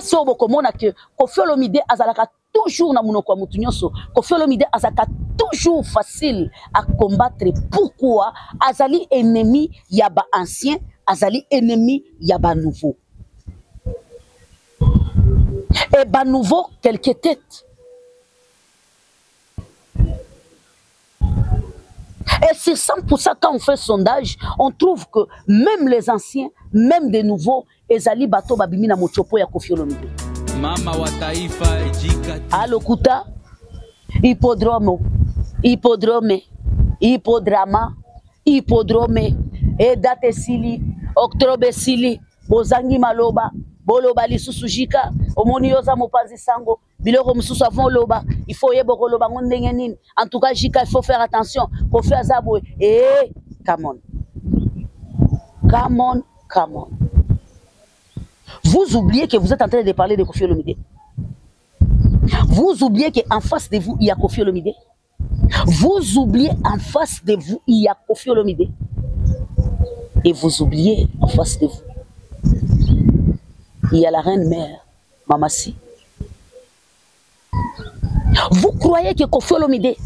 place au bokomona que Koffi Olomide azalaka toujours na munoko mutu nyonso. Koffi Olomide azalaka toujours facile à combattre. Pourquoi? Azali ennemi yaba ancien, azali ennemi yaba nouveau. Et ba nouveau quelques têtes. Et c'est 100% quand on fait sondage, on trouve que même les anciens, même des nouveaux, ezali bato babimi na mochopo ya Koffi Olomide. Mama wa taifa ejikati. Alokuta, hippodrome, hippodrome, hippodrama, hippodrome, edate sili, octobre sili, bozangi maloba, boloba lisusu jika, omoni yoza mopanzi sango, biloko mususu avant loba, il faut yeboko loba ngondenge nini. En tout cas, jika, il faut faire attention, faut faire zabo, come on. Come on, come on. Vous oubliez que vous êtes en train de parler de Koffi Olomide. Vous oubliez qu'en face de vous, il y a Koffi Olomide. Vous oubliez en face de vous, il y a Koffi Olomide. Et vous oubliez en face de vous, il y a la reine mère, Mamassi. Vous croyez que Koffi Olomide,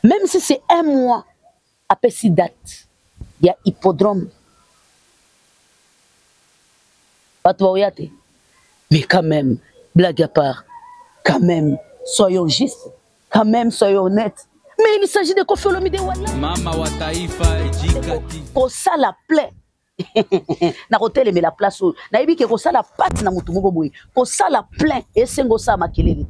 même si c'est un mois après cette date, il y a hippodrome. Mais quand même, blague à part, quand même, soyons justes, quand même, soyons honnêtes. Mais il s'agit de Koffi Olomide. Mama wa taifa ejikati. Ko ça la plaît. Na hôtel mais la place na yebi ke ko ça la patte na mutu moko boy. Ko ça la plaît et sengo ça makelele.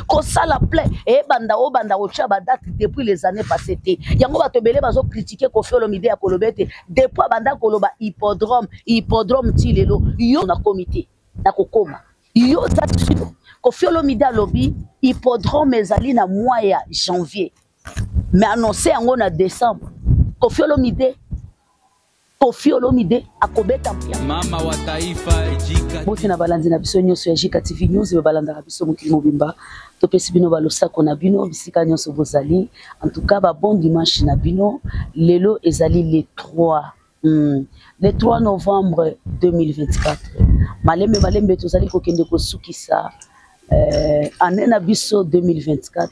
Ko ça la plaît et banda o chaba date depuis les années passées. Yango ba tobele bazo critiquer Koffi Olomide ya kolobete depuis banda koloba hippodrome ti lelo yo na comité na kokoma. Yo tatu Koffi Olomide alobi hippodrome ezali na mois ya janvier. Mais annoncé yango na décembre. Koffi Olomide akobeta mpia. Mama wa taifa ejikati. Boti na balanzi na biso nyonso ya Jika TV News be balanda biso mokili mobimba. Topesi bino balosako na bino bisika nyonso bozali. En tout cas ba bon dimanche na bino. Lelo ezali le 3 novembre 2024. Malembe tozali kokende kosukisa année na biso 2024.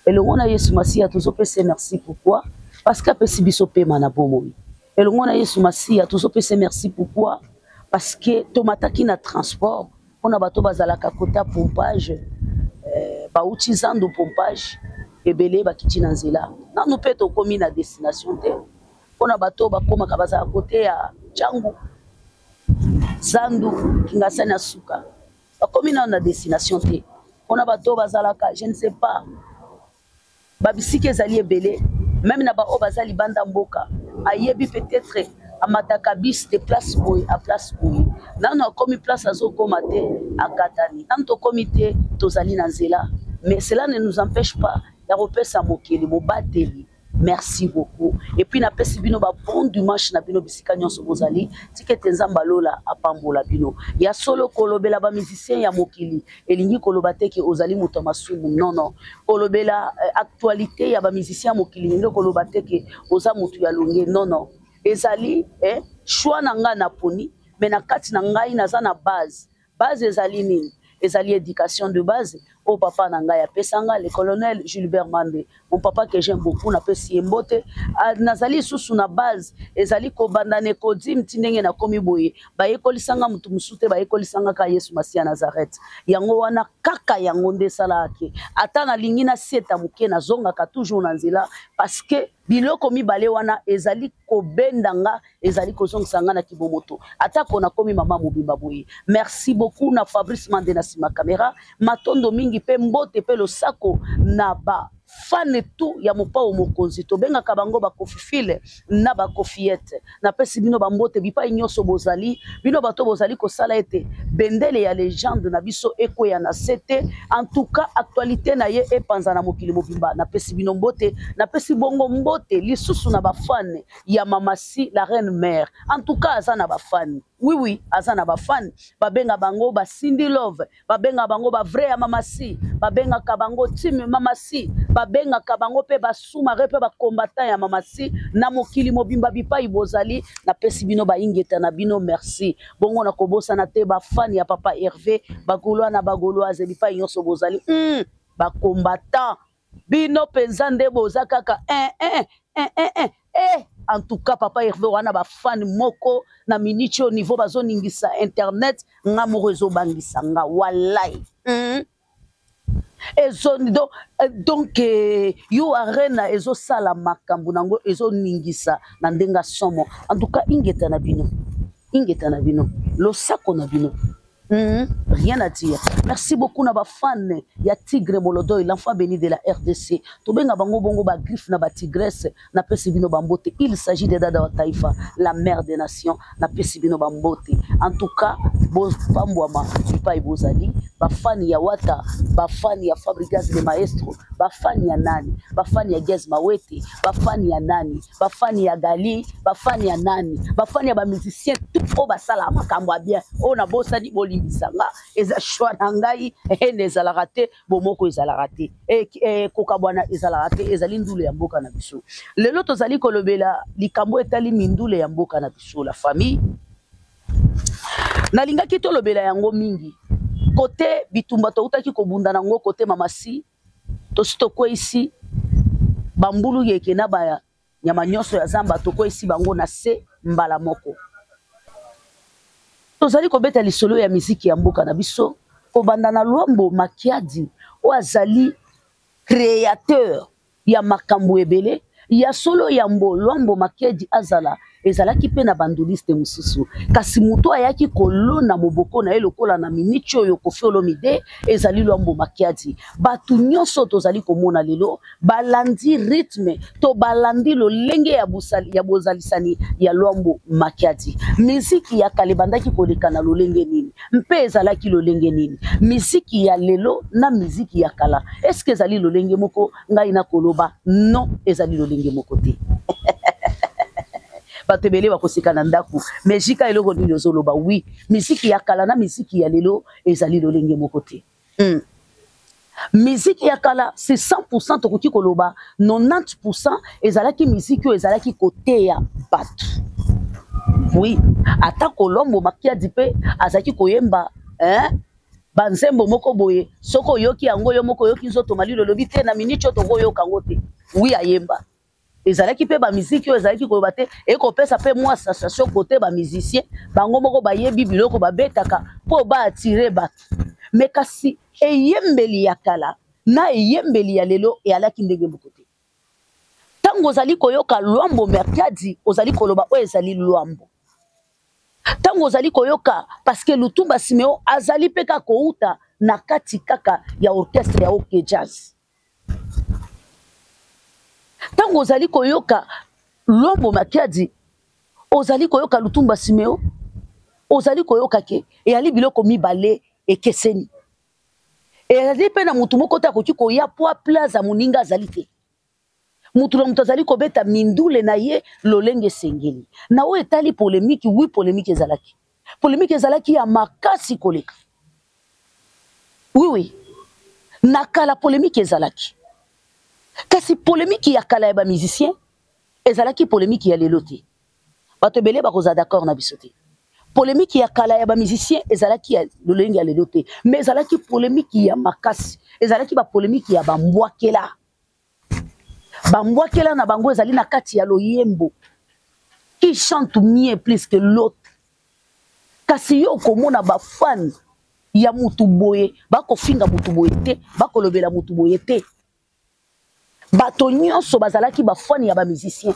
Et le mona Yesu Masia tozopese merci pourquoi? Parce que pesi biso pema na bomoi. Et le monde a Yesu Masia, tous opé merci pourquoi? Parce que tomataki na transport, on a bateau bazalaka kota pompage, bautizando pompage, et belé bakiti na nzela. Na nous peut to komi na destination te. On a bateau bakoma kabaza à côté à Django, Zandu, Kingasana Suka. Bakomi na destination te. On a bateau bazalaka, je ne sais pas. Babisike zali belé, même na ba obazali banda mboka. Ayebi peut-être à Matakabis de place boy à place boy. Nan a commis place à Zokomate à Katani. Nan to comité tozali nanzela. Mais cela ne nous empêche pas d'arroper sa mokeli, mo bateli. Merci beaucoup. Et puis na pesi bino ba bon dimanche na bino bisika nyonso bozali. Tikete nzamba lola apambola bino. Ya solo kolobela ba musicien ya mokili. Elingi kolobate ke ozali muto masumu. Non non. Kolobela actualité ya ba musicien mokili ngi kolobate ke oza mutu ya longe. Non non. Ezali choix na nga na poni, mais na kati na ngai naza na base. Base ezali nini? Ezali éducation de base. Au papa Nangaya Pesanga, le colonel Gilbert Mande, mon papa que j'aime beaucoup, n'a pas si mbote, Nazali sous na base, ezali ko bandane ko dim tinenge na komi boye, ba ekoli sanga mutu musute ba ekoli sanga ka Yesu Masia Nazareth. Yango wana kaka yango nde sala ke. Ata na lingi na seta muke na zonga ka toujours na nzela parce que biloko mibale wana ezali ko bendanga, ezali ko zongisanga na kibomoto. Ata ko na komi mama mobimba boye. Merci beaucoup na Fabrice Mande na sima caméra, matondo mingi pe mbote pe lo sako na ba fane tout ya mopa o mokonzi to benga kabango ba kofifile na ba kofiete na pesi bino ba mbote bipa inyoso bozali bino bato bozali ko sala ete bendele ya légende na biso eko ya na sete en tout cas actualité na ye e panza na mokili mobimba na pesi bino mbote na pesi bongo mbote lisusu na ba fane ya Mamassi la reine mère en tout cas azana ba fane. Oui, azana ba fan, ba benga bango ba Cindy Love, ba benga bango ba vrai ya Mamassi, ba benga kabango team Mamassi, babenga kabango pe basumare pe ba combattant ya mamasi na mokili mobimba bipai bozali na pesi bino ba ingeta na bino merci bongo na kobosa na te ba fan ya papa Hervé bagolwa na bagolwaze bipai nyonso bozali ba combattant bino penza nde boza kaka en tout cas papa Hervé wana ba fan moko na miniti au niveau bazoningisa internet nga mo rezo bangisa nga wallahi donc yo arena ezo sala makambo nango ezo ningisa na ndenga somo en tout cas ingeta na bino lo sako na bino rien à dire. Merci beaucoup na ba fan ya Tigre Molodoy l'enfant béni de la RDC. To benga bango bongo ba griffe na ba tigresse na pesi bino bambote. Il s'agit de Dada wa Taifa, la mère des nations na pesi bino bambote. En tout cas, bo pambwama bipa ibozali, ba fan ya Wata, ba fan ya Fabrigas de Maestro, ba fan ya nani, ba fan ya Gez Mawete, ba fan ya nani, ba fan ya Gali, ba fan ya nani, ba fan ya ba musicien tout o ba sala makambo bien. O na bosa di boli bisanga eza choix na ngai ezala raté bomoko ezala raté koka bwana ezala raté ezali ndule ya mboka na biso lelo tozali kolobela likambo etali mindule ya mboka na biso la famille nalingaki tolobela yango mingi côté bitumba toutaki kobunda nango côté mamasi tositoko ici bambulu yeke na baya nyama nyonso ya zamba toko ici bango na se mbala moko tozali kobeta lisolo ya miziki ya mboka na biso kobanda na Lwambo Makiadi o azali créateur ya makambo ebele ya solo ya mbo Lwambo Makiadi azala ezalaki pe na bandoliste mususu kasi muto ayaki kolona moboko na elokola na miniti oyo Koffi Olomide ezali Lwambo Makiadi batu nyonso tozali komona lelo balandi rythme to balandi lolenge ya bozalisani ya Lwambo Makiadi miziki ya kale bandaki koleka na lolenge nini mpe ezalaki lolenge nini miziki ya lelo na miziki ya kala est-ce que ezali lolenge moko ngai na koloba non ezali lolenge moko te batebele bakosika na ndaku mais jika eloko nini ozoloba oui miziki ya kala na miziki ya lelo ezali lolenge moko te miziki ya kala c'est 100% tokoki koloba 90% ezalaki miziki ezalaki koteya batu oui ata Lwambo Makiadi pe azaki koyemba banzembo moko boye soko yoki yango yo moko yoki nzoto malilo lobi te na miniti to yoka ngote oui ayemba ezalaki pe ba miziki ezalaki ko bate ekopesa pe moi sensation côté ba musicien bango moko bayebi biloko babetaka po ba attirer ba mais kasi eyembeli ya kala na eyembeli ya lelo eyalaki ndenge moko te tango ozali koyoka Lwambo Makiadi ozali koloba o ezali Lwambo tango ozali koyoka parce que Lutumba Simeo azali pe ka kouta na kati kaka ya orchestre ya OK Jazz tango ozali koyoka Lwambo Makiadi ozali koyoka Lutumba Simeo ozali koyoka ke eyali biloko mibale ekeseni ezali pe na mutu moko ta koki koya po plaza moninga azali te mutu na mutu azali kobeta mindule na ye lolenge sengeli na o etali polémique oui polémique ezalaki ya makasi koleka oui nakala polémique ezalaki kasi polémique ya kala ya ba musicien ezalaki polémique ya lelo te bato ebele bakoza d'accord na biso te polémique ya kala ya ba musicien ezalaki ya lolenge ya lelo te mais ezalaki polémique ya makasi ezalaki ba polémique ya bambwakela na bango ezali na kati ya loyembo qui chante mieux plus que l'autre kasi yo komona ba fan ya mutu boye bakofinga mutu boye te bakolobela mutu boye te bato nyonso bazalaki ba fan ya ba musicien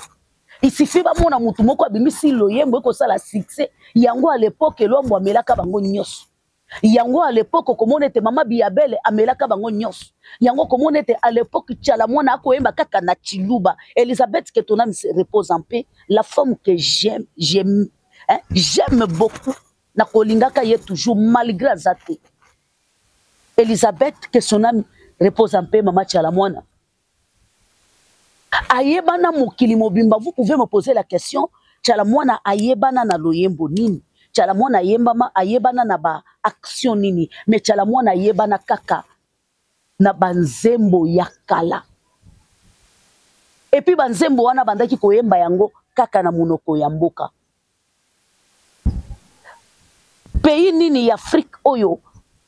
il suffit ba mona mutu moko abimisi loyembo ekosala succès yango à l'époque Lwambo amelaka bango nyonso yango à l'époque komona ete mama Biabele amelaka bango nyonso yango komona ete à l'époque Tchala mwana akoyemba kaka na Chiluba Elisabeth que ton âme se repose en paix la femme que j'aime beaucoup na kolingaka ye toujours malgré azate Elisabeth que son âme repose en paix mama Tchala mwana ayebana mokili mobimba vous pouvez me poser la question Tchala mwana ayebana na loyembo nini Tchala mwana ayebana na ba action nini mais Tchala mwana ayebana kaka na banzembo ya kala et puis banzembo wana bandaki koyemba yango kaka na munoko ya mboka. Pays nini ya Afrique oyo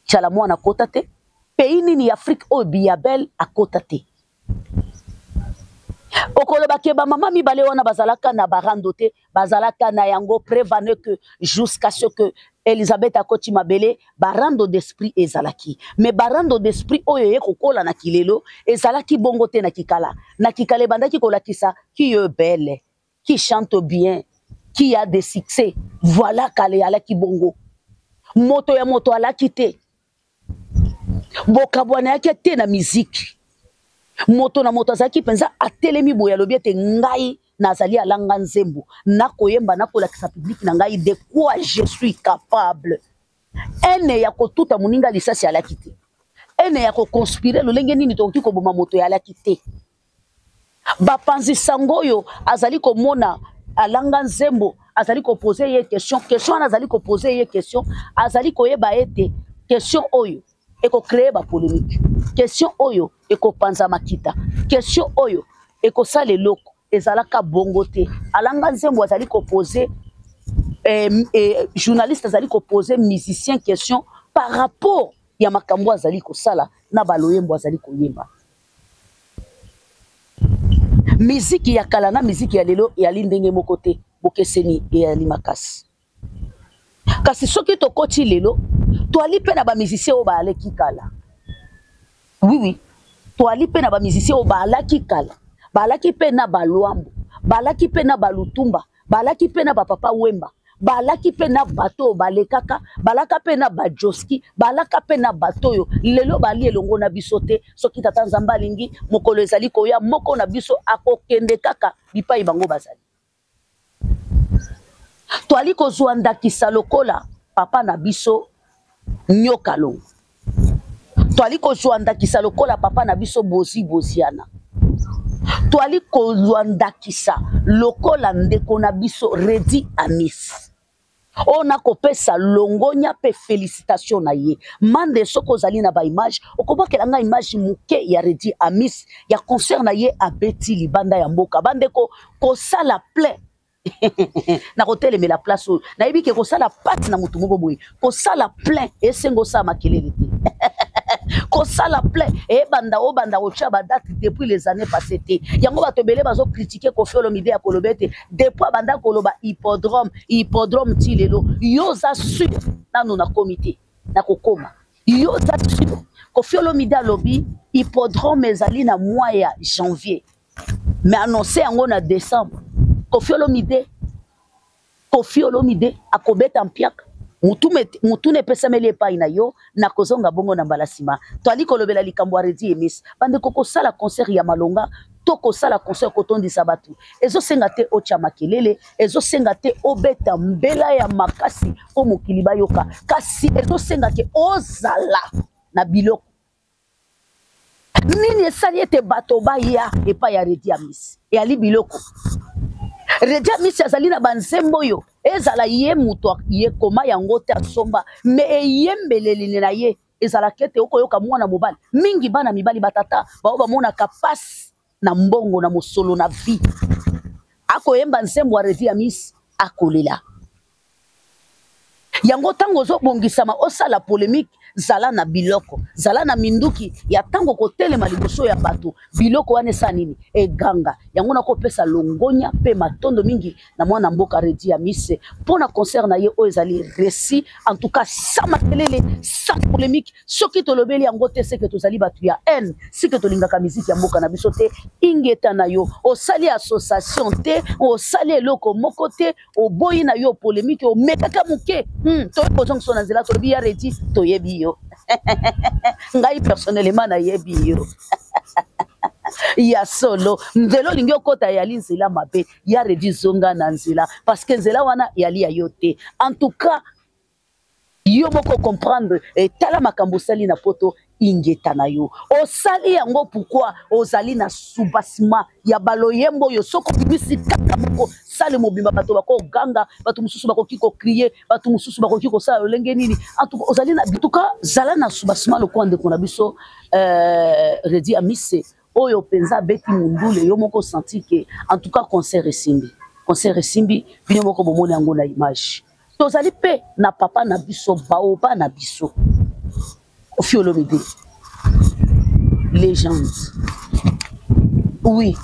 tchala mwana kota te, pays nini ya Afrique oyo biyabel akota te. Okoloba ke ba mama mibale wana bazalaka na barando te, bazalaka na yango prévane que jusqu'à ce que Elisabeth akoti mabele barando d'esprit ezalaki. Mais barando d'esprit oyo ye kokola na kilelo ezalaki bongo te na kikala. Na kikale bandaki kolakisa qui est belle, qui chante bien, qui a des succès. Voilà kale alaki bongo. Moto ya moto alaki te. Bokabwana yake te na musique. Moto na moto azaki penza atelemi boya lobi ete ngai nazali alanga nzembo nakoyemba nakolakisa public na ngai de quoi je suis capable. Ene ya kotuta muninga lisasi alaki te. Ene ya ko conspirer lolenge nini tokoki koboma moto ya alaki te. Bapanzi sangoyo azali komona alanga nzembo azali ko poser ye question azali ko poser ye question azali koyeba ete question oyo eko créer ba polémique. Question oyo eko panza makita. Question oyo eko sale loko ezalaka bongo te. Alanga nzembo azali ko poser journaliste azali ko poser musicien question par rapport ya makambo azali ko sala na baloyembo azali ko yemba. Musique ya kala na musique ya lelo ya lindenge moko te bokeseni ya limakasi. Kasi soki to koti lelo toali pe na ba musicien o ba aleki kala. Oui, toali pe na ba musicien o ba alaki kala. Ba alaki pe na balwambo, ba alaki pe na balutumba, ba alaki pe na ba papa wemba, ba alaki pe na bato balekaka, ba alaka pe na bajoski, ba alaka pe na batoyo. Lelo bali elongo na biso te soki tata nzamba lingi mokolo ezali koya moko na biso akokende kaka bipai bango bazali. Toali kozwa ndakisa lokola papa na biso nyoka longo. Toali kozwa ndakisa lokola papa na biso bozi boziana. Toali kozwa ndakisa lokola ndeko na biso Redi Amis. On a kopesa longonya pe félicitation na ye. Mande soko zali na ba image, okobakela nga image muke ya Redi Amis ya concert na ye abeti libanda ya mboka. Bande ko sala plein. Na hôtel mais la place na yebi ke ko sala pat na mutu moko boye. Ko sala plein esengo sa makelele te. Ko sala plein e banda o chaba date depuis les années passées te. Yango bato belé bazo critiquer Koffi Olomide ya kolobete depuis banda koloba hippodrome ti lelo yo za su nanu na comité na kokoma yo za su Koffi Olomide alobi hippodrome ezali na mois ya janvier mais annoncé yango na décembre. Koffi Olomide akobeta mpiaka mutu ne pesa mele epai na yo na kozonga bongo na mbalasima toali kolobela likambo ya Redi Amis bande kokosala concert ya malonga to kosala concert kotondisa batu ezosenga te ocha makelele ezosenga te obeta mbela ya makasi po mokili bayoka kasi ezosenga ke ozala na biloko nini esali ete bato baya epai ya Redi Amis eyali biloko. Redi Amis azali na banzembo yo ezala ye muto ye koma yango te asomba me eyembeleli na ye ezala kete okoyoka mwana mobali mingi bana mibali batata bao bamona kapasi na mbongo na mosolo na vie akoyemba nzembo wa Redi Amis akolela yango tango zo bongisama osala polémique zala na biloko zala na minduki ya tango kotelema liboso ya bato biloko wane sa nini eganga yango na kopesa longonya pe matondo mingi na mwana mboka Redi Amis pona concert na ye o ezali récit en tout cas sans makelele sans polémique soki tolobeli yango te c'est que tozali batu ya haine si que tolingaka musique ya mboka na biso te ingeta na yo osali association te osali eloko moko te oboyi na yo polémique o mekaka muke to kozongso na nzela tolobi ya Redi toyebi yo ngai personnellement na yebi yo ya solo nzelo lingi okota yali nzela mabe ya Redi zonga na nzela parce que nzela wana yali ya yo te en tout cas yo moko comprendre tala makambo sali na poto ingeta na yo osali yango pourquoi ozali na subasima ya baloyembo yo soko bibisi kaka moko sale mobimba bato bako ganga bato mususu bako kiko crier bato mususu bako kiko sala lolenge nini en tout cas ozali na bituka zala na subasima lo kwande kona biso Redi Amis oyo penza beti mundule yo moko senti que en tout cas concert esimbi bino moko bomoni yango na image tozali pe na papa na biso baoba na biso Ofiolomide légende oui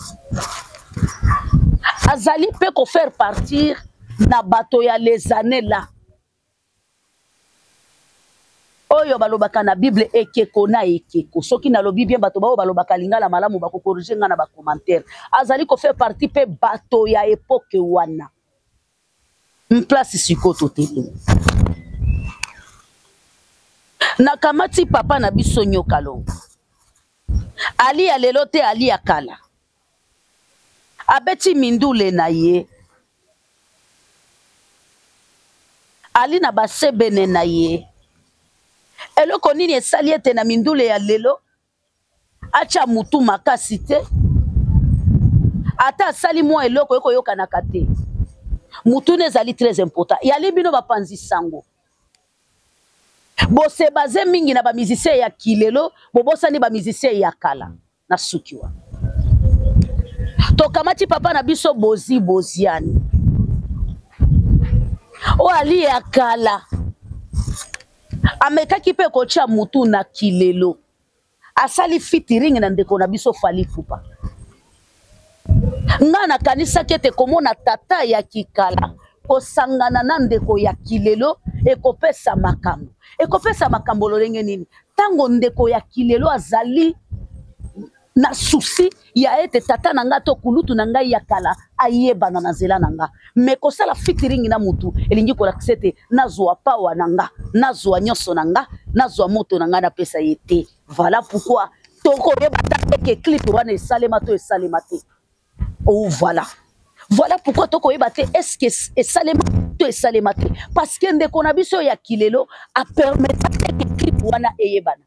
azali pe ko faire partir na bato ya les années là oyo balobaka na Bible ekeko na ekeko soki na lobi bien bato bao balobaka lingala malamu bako corriger nga na ba commentaire azali ko faire partie pe bato ya époque wana place sikoto tele na kamati papa na biso Nyoka Longo ali ya lelo te ali ya kala abeti mindule na ye ali na basebene na ye eloko nini esali ete na mindule ya lelo acha mutu makasi te ata asali mwa eloko ekoyokanaka te mutu nezali très important yali bino bapanzi sango bose baze mingi na bamizise ya kilelo bobosani bamizise ya kala na sukiwa tokamati papa na biso boziani o ali ya kala amekaki pe kocha mutu na kilelo asali fitiring na ndeko na biso Fally Ipupa nga na kanisa kete komona tata ya kikala kosangana na ndeko ya kilelo ekopesa makambo lolenge nini tango ndeko ya kilelo azali na susi ya ete tata nanga to kulutu nanga ya kala ayebana na zela nanga me kosala fitiring na mutu elingi kolakisa ete nazwa pawa nanga nazwa nyoso nanga nazwa moto nanga na pesa yete voilà pourquoi toko yeba take clip wana esalema te oh voilà pourquoi toko yeba te est-ce que esalema te parce que ndeko na biso ya kilelo a permettre que clip wana eyebana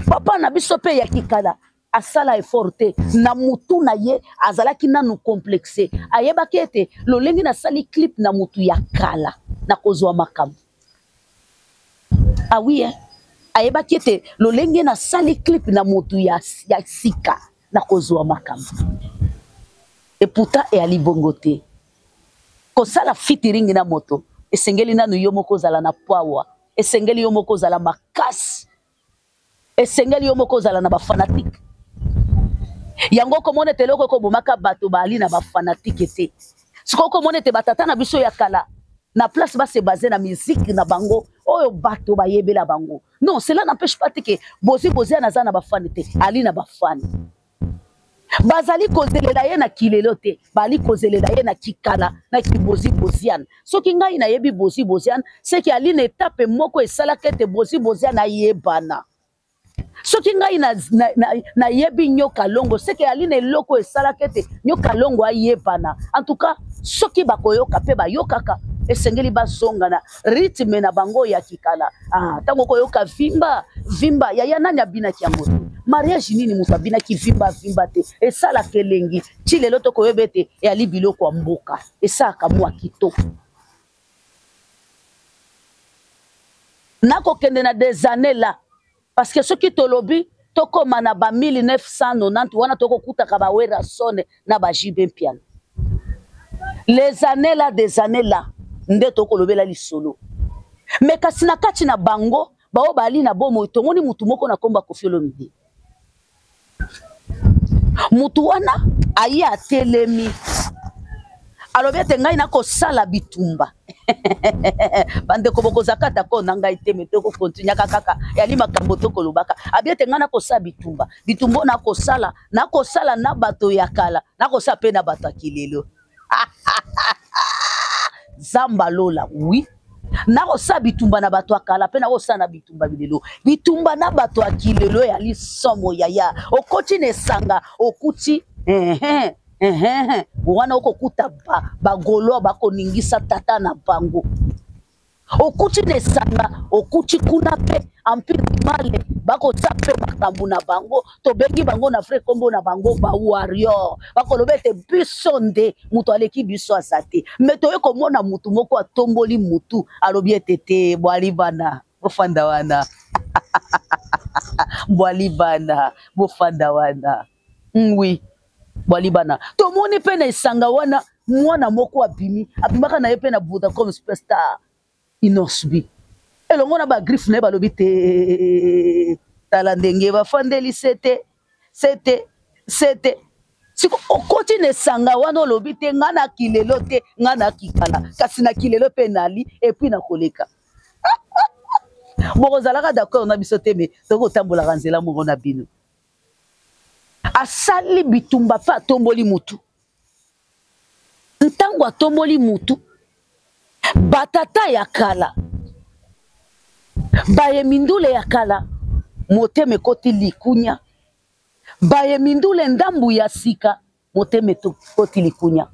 papa na biso pe ya kikala asala efforte na mutu na ye azalaki nanu complexe ayebaki ete lolenge na sali clip na mutu ya kala na kozwa makambo ah oui ayebaki ete lolenge na sali clip na mutu ya sika na kozwa makambo et pourtant ali bongo te kosala fitiring na moto esengeli nanu yo moko zala na power esengeli yo moko zala makasi esengeli yo moko zala na ba fanatique yango komone te loko ko bomaka bato bali na ba fanatique te siko komone te batata na biso ya kala na place ba se basé na musique na bango oyo bato ba yebela bango non cela n'empêche pas que bozi na za na ba fan te ali na ba fan bazali kozelela ye na kilelo te bali kozelela ye na kikala na kiboziana soki ngai na yebi boziana c'est que ali na étape moko esala kete boziana yebana soki ngai na yebi Nyoka Longo c'est que ali na eloko esala kete Nyoka Longo ayebana en tout cas soki bakoyoka pe bayokaka esengeli bazonga na rythme na bango ya kikala tango koyoka vimba ya nani abina kiango mariage nini mutu abina ki vimba te esala kelengi chilelo to koyebete ali biloko mboka esaka mwa kitoko nako kende na des années là parce que ceux qui tolobi toko mana ba 1990 wana toko kutaka ba wera sone na ba jibe piano des années là nde toko lobela lisolo mais kasi na kati na bango bao bali na bomo tongoni mutu moko na komba Ofiolomide mutu wana ayi atelemi alobete ngai na kosala bitumba bande ko bokozakata ko na ngai te metoko continue kaka yali makambo to kolobaka abiete ngai na kosala bitumbo na kosala na bato ya kala na kosala pe na bato akilelo zamba lola oui na kosala bitumba na bato akala pe na kosala na bitumba na bato akilelo yali somo yaya okoti nesanga okuti wana okokuta bagolo bakoningisa tata na bango okuti nesanga okuti kuna pe empire male bakosa pe makambo na bango tobengi bango na frère kombo na bango ba warrior bakolobete biso nde mutu aleki biso asate mais toye komona mutu moko atomboli mutu alobi etete bwali bana bofanda wana bwali bana bofanda wana Oui. Walibana. To moni pe na esanga wana mwana moko abimi. Abimaka na ye pe na Buda comme superstar. Inosbi. Elongo na ba griffe na ba lobi te tala ndenge ba fandeli c'était. Siko okoti na esanga wana lobi te ngana kilelo te ngana kikala. Kasi na kilelo pe nali et puis na koleka. Bokozalaka d'accord na biso te me toko tambola kanzela moko na bino. Asali bitumba pa tomboli mutu. Ntango tomboli mutu. Batata ya kala. Baye mindule ya kala. Moteme koti likunya. Baye mindule ndambu ya sika. Moteme koti likunya.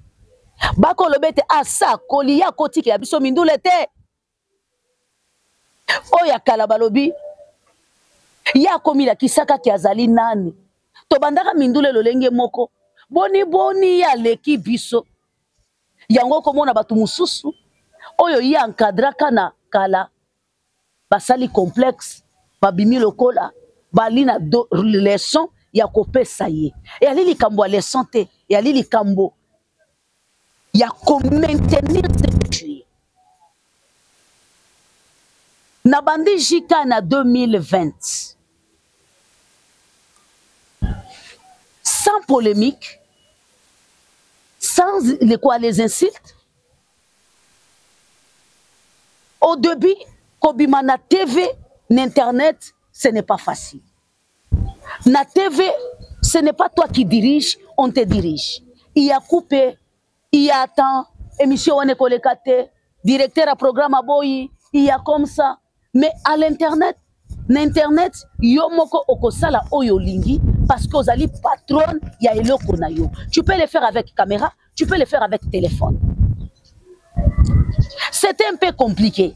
Bako lobete asa koli ya koti ke abiso mindule te. Oya kala balobi. Ya komila kisaka ki azali nani. Tobandaka mindule lolenge moko. Boni ya leki biso. Yango komona batu mususu. Oyo ya encadraka na kala. Basali complexe. Babimi lokola. Balina do leçon ya kopesa ye. Ya li likambo ya leçon te. Ya li likambo. Ya ko maintenir ce tuer. Na bandi jika na 2020. Sans polémique, sans les insultes. Au début, Kobima na TV, n'Internet, ce n'est pas facile. Na TV, ce n'est pas toi qui dirige, on te dirige. Il y a coupé, il y a temps, émission on est collecté, directeur à programme à boyi, il y a comme ça. Mais à l'Internet, n'Internet, yo moko okosala oyo lingi parce que vous allez patron ya eloko na yo. Tu peux le faire avec caméra, tu peux le faire avec téléphone. C'était un peu compliqué.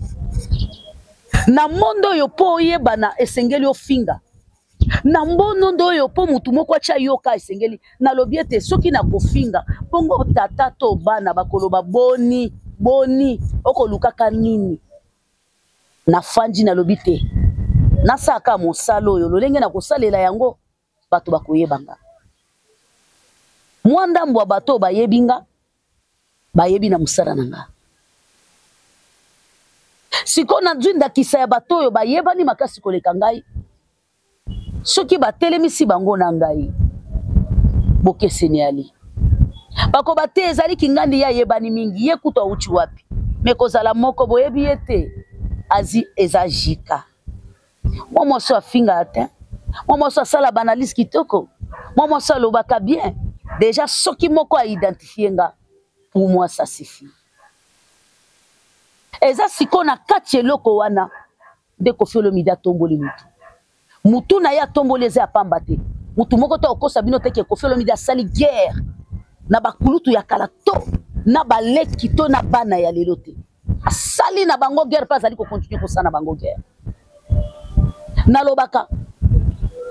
Na mondo yo po yebana esengeli ofinga. Na mbono yo po mutu moko acha yoka esengeli na lobiete soki na kofinga bongo tata to bana bakoloba boni okolukaka nini. Na fanji na lobite. Nasaka mosalo yo lolenge na kosalela yango bato bakoyebanga. Mwanda mbwa bato bayebinga bayebi na musala nanga. Siko na dwinda kisa ya bato yo bayebani makasi koleka ngai. Soki batelemisi bango na ngai. Bokeseni ali. Bako bate ezali kingandi ya yebani mingi ye kuto uchi wapi. Mekozala moko boyebi ete azi ezajika. Moi, je suis finga atteint. Moi, je suis la banalise qui toko. Moi, je suis le baka bien. Déjà, ce qui m'a identifié, pour moi, ça suffit. Et ça, si on a 4 loko wana, de Koffi Olomide tomboli mutu. Mutu na ya tomboli ze apambate. Mutu moko to ko sabino te ke Koffi Olomide sali guerre. Na bakulutu ya kalato, na baleki to na bana ya lelote. Sali na bango guerre pas ali ko continuer ko sana bango guerre. Nalobaka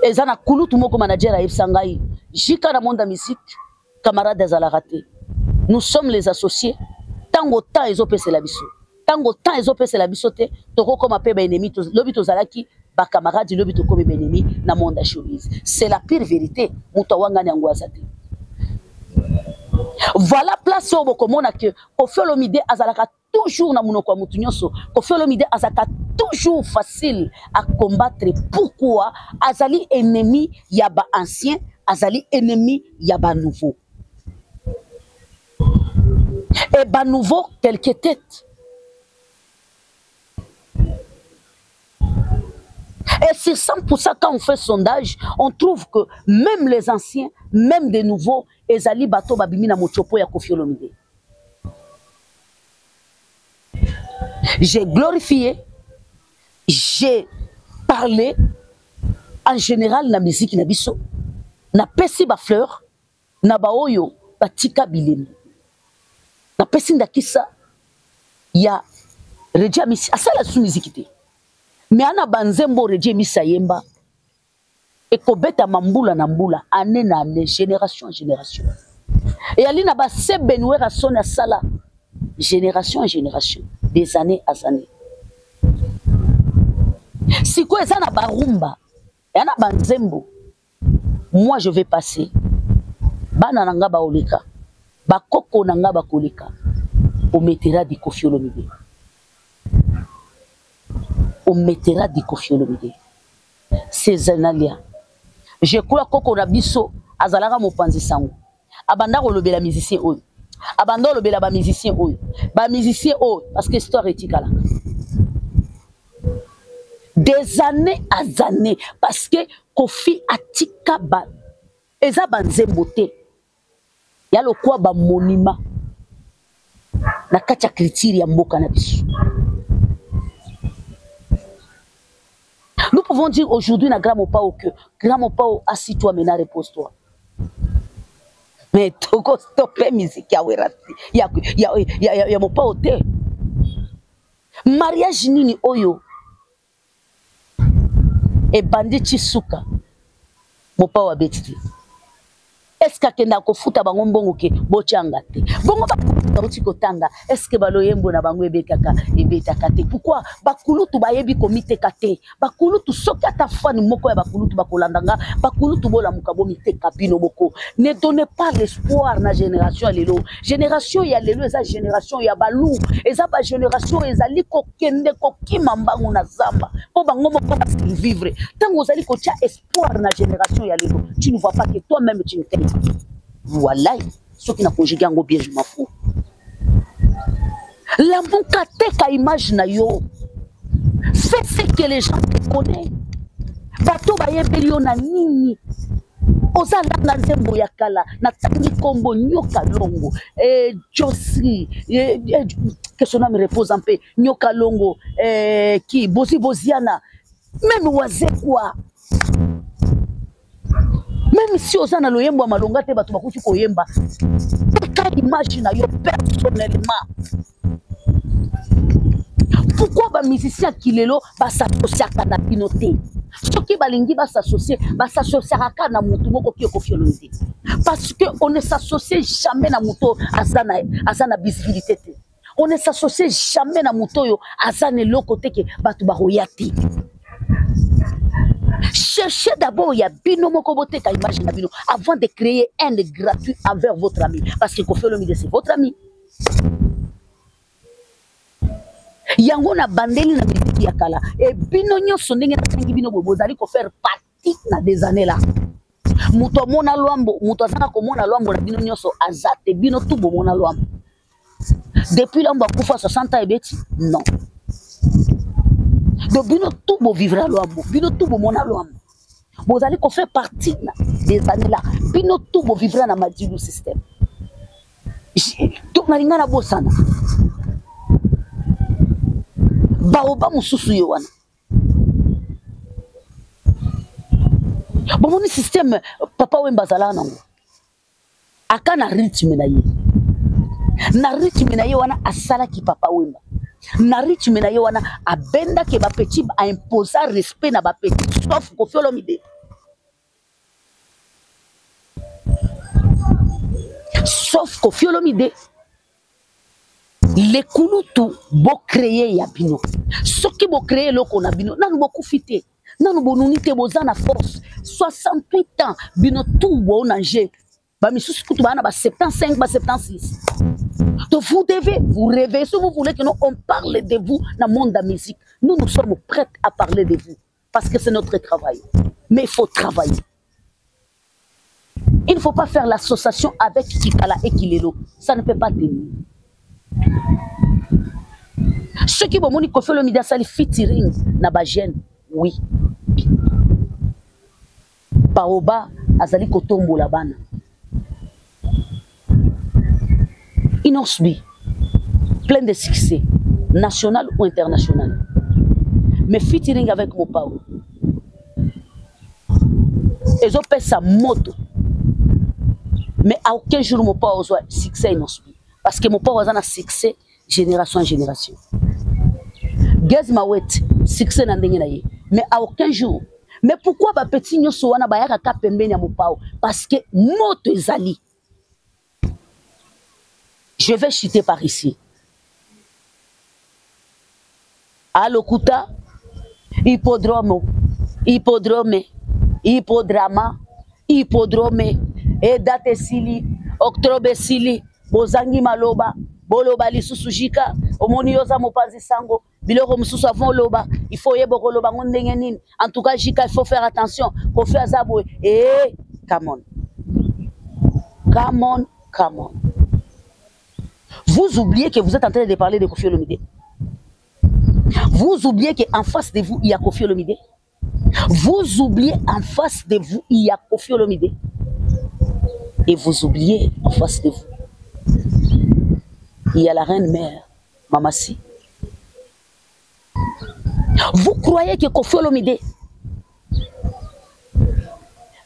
ezana kulutu moko manager a Sangai jika na monde musique camarades à la raté. Nous sommes les associés tango temps ezopese la biso tango temps ezopese la biso te toko comme pe ba ennemi to lobi to zalaki ba camarades lobi to comme ba ennemi na monde a showbiz. C'est la pire vérité muto wanga nyango azate. Voilà place au bokomona que Koffi Olomide azalaka toujours na munoko mutu nyonso. Koffi Olomide azalaka toujours facile à combattre. Pourquoi? Azali ennemi yaba ancien, azali ennemi yaba nouveau. Et ba nouveau quelques têtes. Et c'est 100% quand on fait sondage, on trouve que même les anciens, même des nouveaux, ezali bato babimi na mochopo ya Koffi Olomide. J'ai glorifié, j'ai parlé en général la musique na biso, na pesi ba fleur, na ba oyo ba tika bilemi. Na pesi ndakisa ya Redia Misi asala su musique te. Mais ana banzembo Redia Misi yemba et kobeta mambula na mbula année na année, génération en génération. Et alina ba se benouera sona sala génération en génération, des années à années. Si quoi ça na barumba, et na banzembo, moi je vais passer bana nanga ba oleka bakoko nanga bakoleka on mettra du Koffi Olomide. On mettra du Koffi Olomide. Ces analia. Je crois koko na biso azalaka mopanzi sango. Abanda kolobela musicien oyo. Abanda kolobela ba musicien oyo. Ba musicien oyo parce que histoire etikala. Des années à années parce que Koffi atika ba eza banzembo te. Ya lokwa ba monument na kati ya culture ya mboka na biso. Nous pouvons dire aujourd'hui na Grand Mopao que Grand Mopao assis-toi maintenant repose-toi. Mais toko stopper musique ya werati ya Mopao te. Mariage nini oyo e bandi chisuka Mopao abeti. Est-ce que na kofuta bango mbongo ke bochanga te bongo bakuti kotanga est-ce que baloyembo na bango ebekaka ebetaka te pourquoi bakulutu bayebi komite kate bakulutu soki ata fani moko ya bakulutu bakolandanga bakulutu bola mukabomi te kabino moko ne donnez pas l'espoir na génération ya lelo eza génération ya balu eza ba génération ezali kokende kokima mbango na zamba po bango moko ba vivre tango ozali kotia espoir na génération ya lelo tu ne vois pas que toi-même tu ne t'aimes. Voilà, ce qui n'a conjugué en bien, je m'en fous. La moukate ka image na yo. Fais ce que les gens te connaissent. Bato ba yebelio na nini. Ozala na zembo ya kala na tangi kombo nyoka longo. Josi, que son âme repose en paix. Nyoka longo, qui boziana. Même oise quoi. Même si osana loyembo malonga te bato bakuti koyemba ka imagine yo personnellement pourquoi ba musicien kilelo ba s'associer na pinoté soki balingi ba s'associer ka na mutu moko ki Koffi Olomide parce que on ne s'associe jamais na mutu azana visibilité te on ne s'associe jamais na mutu yo azane lokote ke bato ba royati. Cherchez d'abord ya bino moko bote ka image na bino avant de créer un gratuit envers votre ami parce que Koffi Olomide c'est votre ami. Yango na bandeli na musique ya kala et bino nyonso ndenge na tangi bino bozali ko faire partie na des années là. Muto mona lwambo muto azaka ko mona lwambo na bino nyonso azate bino tout bo mona lwambo. Depuis là on va kufa 60 ans et beti non. Donc bino tout bo vivre à lwambo bino tout bo mona lwambo. Vous allez faire partie des années là. Bino tout bo vivre na madilu système. Tout nalinga na bosana. Baoba mususu yo wana. Bon mon système papa Wemba zala nango. Aka na rythme na ye. Na rythme na ye wana asala ki papa Wemba. Na rythme na ye wana abenda ke ba petit a imposer respect na ba petit sauf Koffi Olomide. Sauf Koffi Olomide. Les kulutu bo créer ya bino. Ce qui bo créer loko na bino nanu bo kufite. Nanu bo nunite bozana force 68 ans bino tout bo nanger. Ba misusu kutu bana ba 75 ba 76. Donc vous devez vous réveiller si vous voulez que nous on parle de vous dans le monde de la musique. Nous sommes prêts à parler de vous parce que c'est notre travail. Mais il faut travailler. Il ne faut pas faire l'association avec Kikala et Kilelo. Ça ne peut pas tenir. Ceux qui vont Koffi Olomide sali featuring na bagène, oui. Baoba azali kotombo la bana. Inosbi, plein de succès, national ou international. Mais featuring avec Mopao. Ils ont fait sa moto. Mais à aucun jour Mopao soit succès Inosbi. Parce que Mopao a un succès génération en génération. Gaz Mawet, succès dans le mais à aucun jour. Mais pourquoi ba petit nyoso wana ba yaka ka pembeni ya Mopao? Parce que moto ezali. Je vais chuter par ici. Alokuta, hippodrome, hippodrome, hippodrama, hippodrome, et date sili octobre sili bozangi maloba boloba lisusu jika omoni yoza mopanzi sango biloko mususu avant loba il faut yebo koloba ngondenge nini en tout cas jika il faut faire attention ko faire ça boy eh come on come on come on. Vous oubliez que vous êtes en train de parler de Koffi Olomide. Vous oubliez qu'en face de vous, il y a Koffi Olomide. Vous oubliez en face de vous, il y a Koffi Olomide. Et vous oubliez en face de vous, il y a la reine mère, Mamassi. Vous croyez que Koffi Olomide,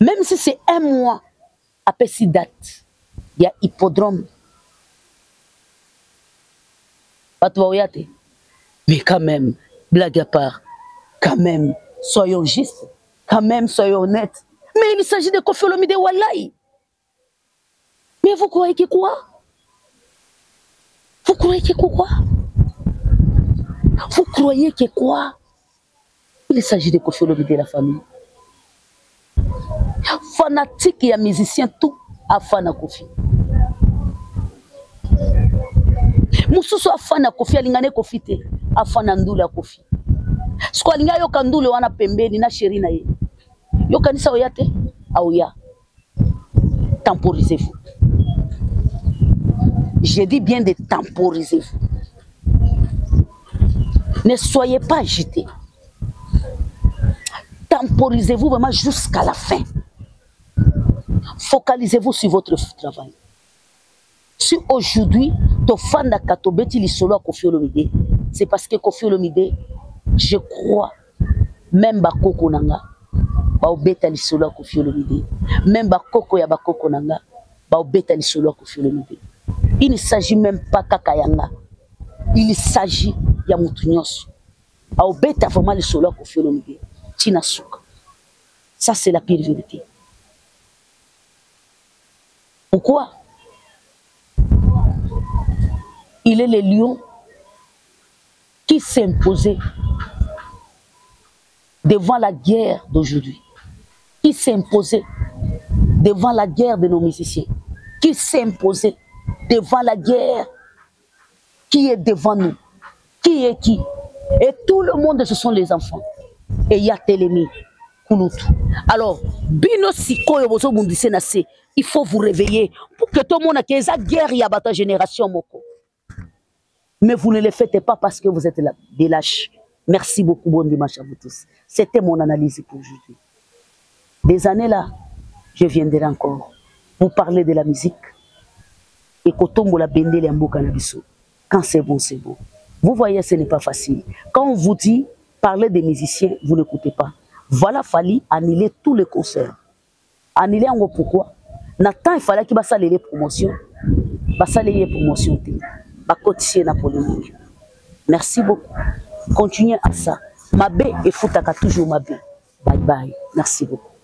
même si c'est un mois après cette date, il y a hippodrome. Mais quand même, blague à part, quand même, soyons justes, quand même, soyons honnêtes. Mais il s'agit de Koffi Olomide Wallahi. Mais vous croyez que quoi? Vous croyez que quoi? Vous croyez que quoi? Il s'agit de Koffi Olomide la famille. Fanatique et musicien, tout à Fana Koffi. Mususu afana Koffi alingane Koffi te afana ndula Koffi. Sko alinga yo kandule wana pembeni na chéri na ye. Yo kanisa oya te aoya. Temporisez-vous. Je dis bien de temporiser-vous. Ne soyez pas agités. Temporisez-vous vraiment jusqu'à la fin. Focalisez-vous sur votre travail. Si aujourd'hui, tu fais de Katobeti l'isolo à Koffi Olomide, c'est parce que Koffi Olomide, je crois, même Bakoko Nanga, Baobeta l'isolo à Koffi Olomide, même Bakoko ya Bakoko Nanga, Baobeta l'isolo à Koffi Olomide. Il ne s'agit même pas Kakayanga, il s'agit ya Moutounios. Baobeta vraiment l'isolo à Koffi Olomide, Tinasuka. Ça, c'est la pire vérité. Pourquoi? Il est le lion qui s'est imposé devant la guerre d'aujourd'hui, qui s'est imposé devant la guerre de nos musiciens, qui s'est imposé devant la guerre qui est devant nous, qui est qui. Et tout le monde, ce sont les enfants. Et il y a Télémi, Kouloutou. Alors, Bino Sikoyo Bozo Bundise Nase, il faut vous réveiller pour que tout le monde ait cette guerre, il y a ta génération, Moko. Mais vous ne le faites pas parce que vous êtes là, des lâches. Merci beaucoup, bon dimanche à vous tous. C'était mon analyse pour aujourd'hui. Des années là, je viendrai encore vous parler de la musique. Et quand c'est bon, c'est bon. Vous voyez, ce n'est pas facile. Quand on vous dit, parler des musiciens, vous n'écoutez pas. Voilà, il fallait annuler tous les concerts. Annuler en gros pourquoi? Nathan, il fallait qu'il y ait les promotions. Les promotions. Merci beaucoup. Continuez à ça. Mabé et Foutaka toujours Mabé. Bye bye. Merci beaucoup.